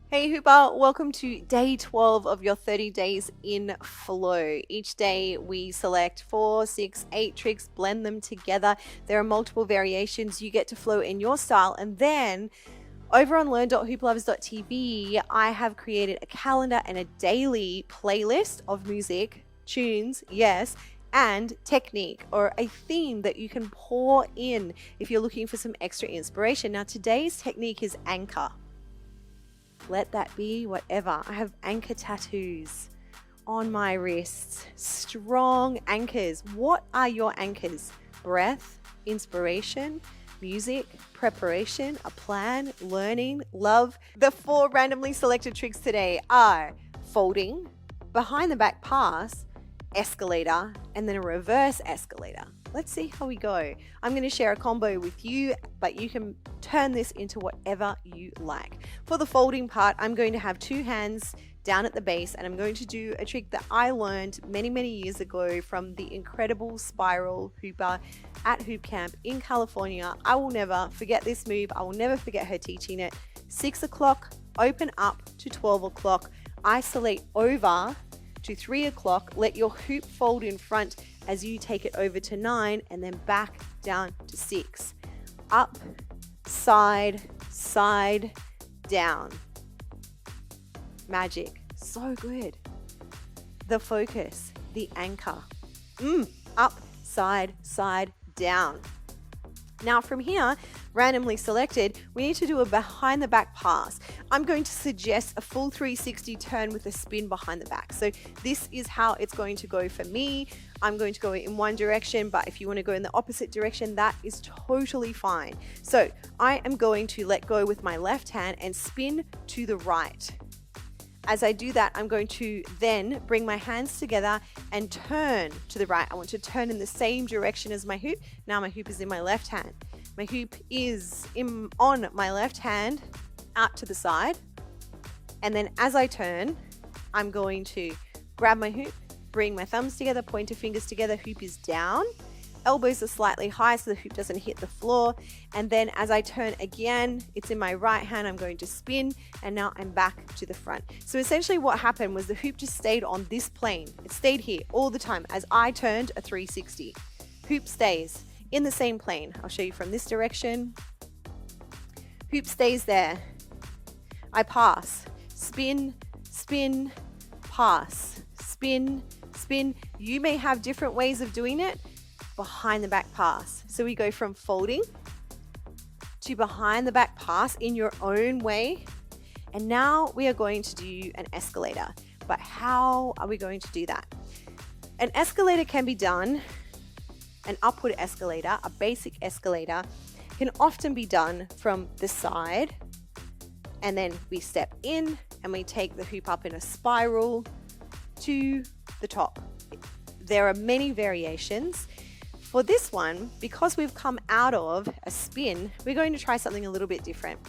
Hey Hooper, welcome to day 12 of your 30 days in flow. Each day we select 4, 6, 8 tricks, blend them together. There are multiple variations. You get to flow in your style. And then over on learn.hooplovers.tv, I have created a calendar and a daily playlist of music, tunes, yes, and technique or a theme that you can pour in if you're looking for some extra inspiration. Now, today's technique is anchor. Let that be whatever. I have anchor tattoos on my wrists. Strong anchors. What are your anchors? Breath, inspiration, music, preparation, a plan, learning, love. The 4 randomly selected tricks today are folding, behind the back pass, escalator, and then a reverse escalator. Let's see how we go. I'm going to share a combo with you, but you can turn this into whatever you like. For the folding part, I'm going to have 2 hands down at the base, and I'm going to do a trick that I learned many years ago from the incredible Spiral Hooper at Hoop Camp in California. I will never forget this move. I will never forget her teaching it. 6 o'clock, open up to 12 o'clock, isolate over to 3 o'clock, let your hoop fold in front as you take it over to 9 and then back down to 6. Up, side, side, down. Magic. So good. The focus, the anchor. Up, side, side, down. Now from here, randomly selected, we need to do a behind the back pass. I'm going to suggest a full 360 turn with a spin behind the back. So this is how it's going to go for me. I'm going to go in one direction, but if you want to go in the opposite direction, that is totally fine. So I am going to let go with my left hand and spin to the right. As I do that, I'm going to then bring my hands together and turn to the right. I want to turn in the same direction as my hoop. Now my hoop is in my left hand. My hoop is on my left hand, out to the side. And then as I turn, I'm going to grab my hoop, bring my thumbs together, pointer fingers together, hoop is down. Elbows are slightly high so the hoop doesn't hit the floor. And then as I turn again, it's in my right hand, I'm going to spin, and now I'm back to the front. So essentially what happened was the hoop just stayed on this plane. It stayed here all the time as I turned a 360. Hoop stays in the same plane. I'll show you from this direction. Hoop stays there. I pass, spin, spin, pass, spin, spin. You may have different ways of doing it. Behind the back pass. So we go from folding to behind the back pass in your own way. And now we are going to do an escalator. But how are we going to do that? An escalator can be done, an upward escalator, a basic escalator, can often be done from the side. And then we step in and we take the hoop up in a spiral to the top. There are many variations. For this one, because we've come out of a spin, we're going to try something a little bit different.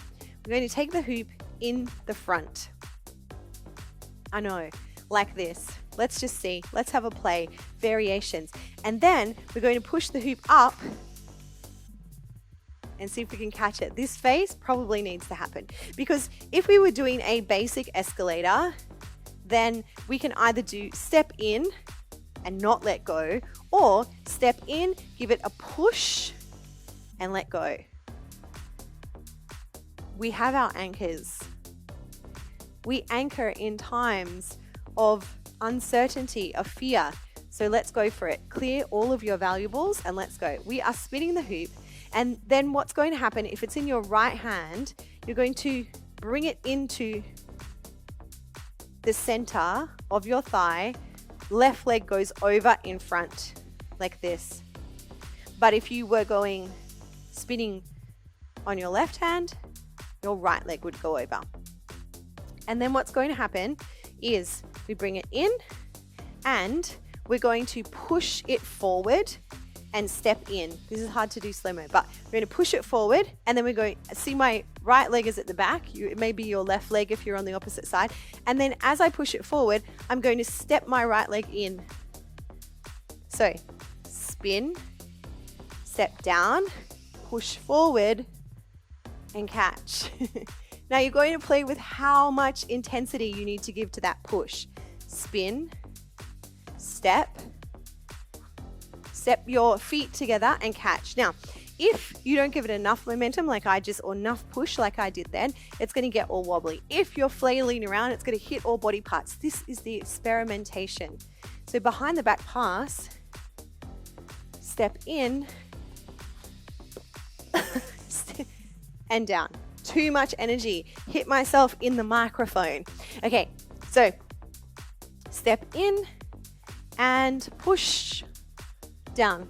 We're going to take the hoop in the front. I know, like this. Let's just see. Let's have a play. Variations. And then we're going to push the hoop up and see if we can catch it. This phase probably needs to happen because if we were doing a basic escalator, then we can either do step in and not let go, or step in, give it a push, and let go. We have our anchors. We anchor in times of uncertainty, of fear. So let's go for it. Clear all of your valuables and let's go. We are spinning the hoop, and then what's going to happen, if it's in your right hand, you're going to bring it into the center of your thigh. Left leg goes over in front like this. But if you were going spinning on your left hand, your right leg would go over. And then what's going to happen is we bring it in and we're going to push it forward and step in. This is hard to do slow-mo, but we're going to push it forward and then we're going, see my right leg is at the back. It may be your left leg if you're on the opposite side. And then as I push it forward, I'm going to step my right leg in. So spin, step down, push forward and catch. Now you're going to play with how much intensity you need to give to that push. Spin, step your feet together and catch. Now, if you don't give it enough momentum or enough push like I did then, it's going to get all wobbly. If you're flailing around, it's going to hit all body parts. This is the experimentation. So behind the back pass, step in and down. Too much energy. Hit myself in the microphone. Okay, so step in and push down.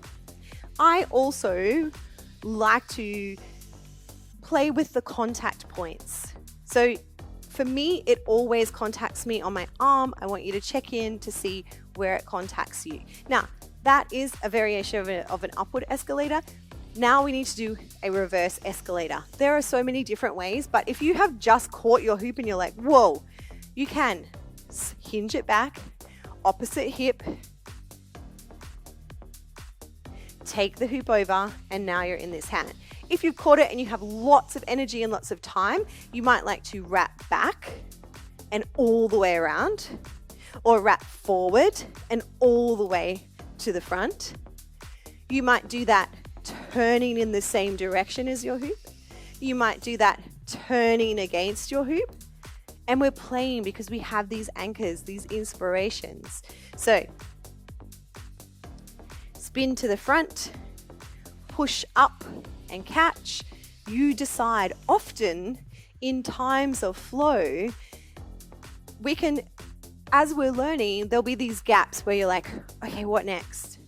I also like to play with the contact points. So for me, it always contacts me on my arm. I want you to check in to see where it contacts you. Now, that is a variation of an upward escalator. Now we need to do a reverse escalator. There are so many different ways, but if you have just caught your hoop and you're like, whoa, you can hinge it back, opposite hip, take the hoop over, and now you're in this hand. If you've caught it and you have lots of energy and lots of time, you might like to wrap back and all the way around, or wrap forward and all the way to the front. You might do that turning in the same direction as your hoop. You might do that turning against your hoop. And we're playing because we have these anchors, these inspirations. So spin to the front, push up and catch. You decide. Often in times of flow, we can, as we're learning, there'll be these gaps where you're like, okay, what next?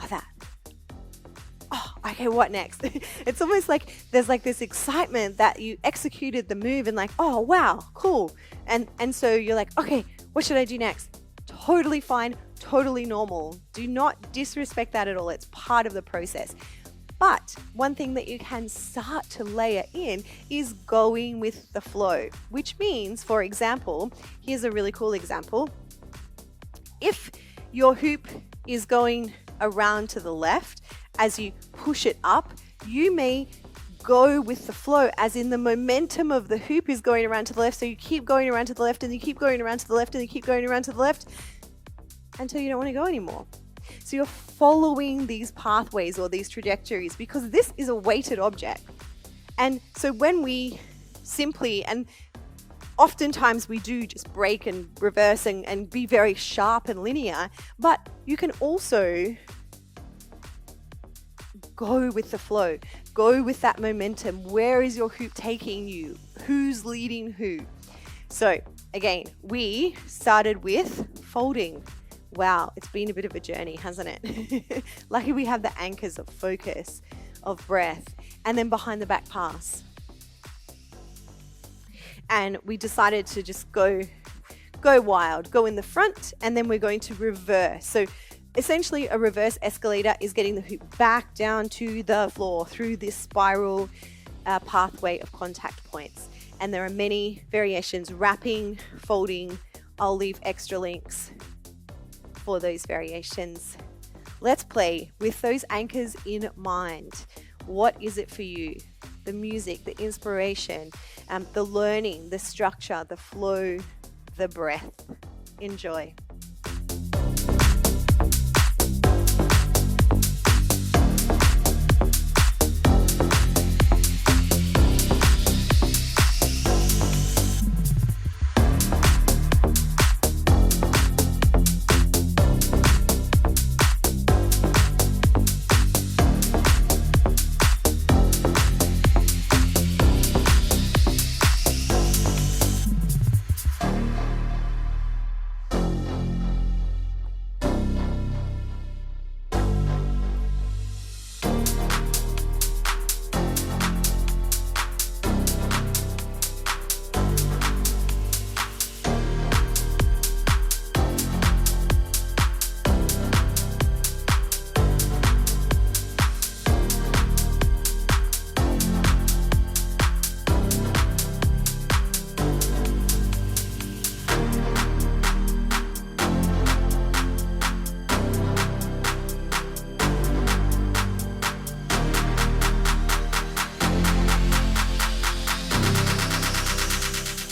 Oh, that. Oh, okay, what next? It's almost like there's like this excitement that you executed the move and like, oh, wow, cool. And so you're like, okay, what should I do next? Totally fine, totally normal. Do not disrespect that at all. It's part of the process. But one thing that you can start to layer in is going with the flow, which means, for example, here's a really cool example. If your hoop is going around to the left, as you push it up, you may go with the flow, as in the momentum of the hoop is going around to the left. So you keep going around to the left and you keep going around to the left and you keep going around to the left until you don't want to go anymore. So you're following these pathways or these trajectories because this is a weighted object. And so when we simply, and oftentimes we do just break and reverse and be very sharp and linear, but you can also go with the flow, go with that momentum. Where is your hoop taking you? Who's leading who? So again, we started with folding. Wow, it's been a bit of a journey, hasn't it? Lucky we have the anchors of focus, of breath, and then behind the back pass. And we decided to just go wild, go in the front, and then we're going to reverse. So essentially a reverse escalator is getting the hoop back down to the floor through this spiral pathway of contact points. And there are many variations: wrapping, folding. I'll leave extra links for those variations. Let's play with those anchors in mind. What is it for you? The music, the inspiration, the learning, the structure, the flow, the breath. Enjoy.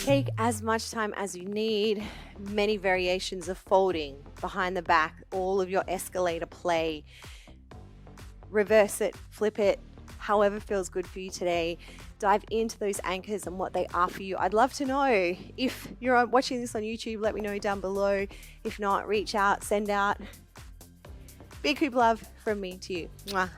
Take as much time as you need, many variations of folding, behind the back, all of your escalator play. Reverse it, flip it, however feels good for you today. Dive into those anchors and what they are for you. I'd love to know. If you're watching this on YouTube, let me know down below. If not, reach out, send out. Big hoop love from me to you. Mwah.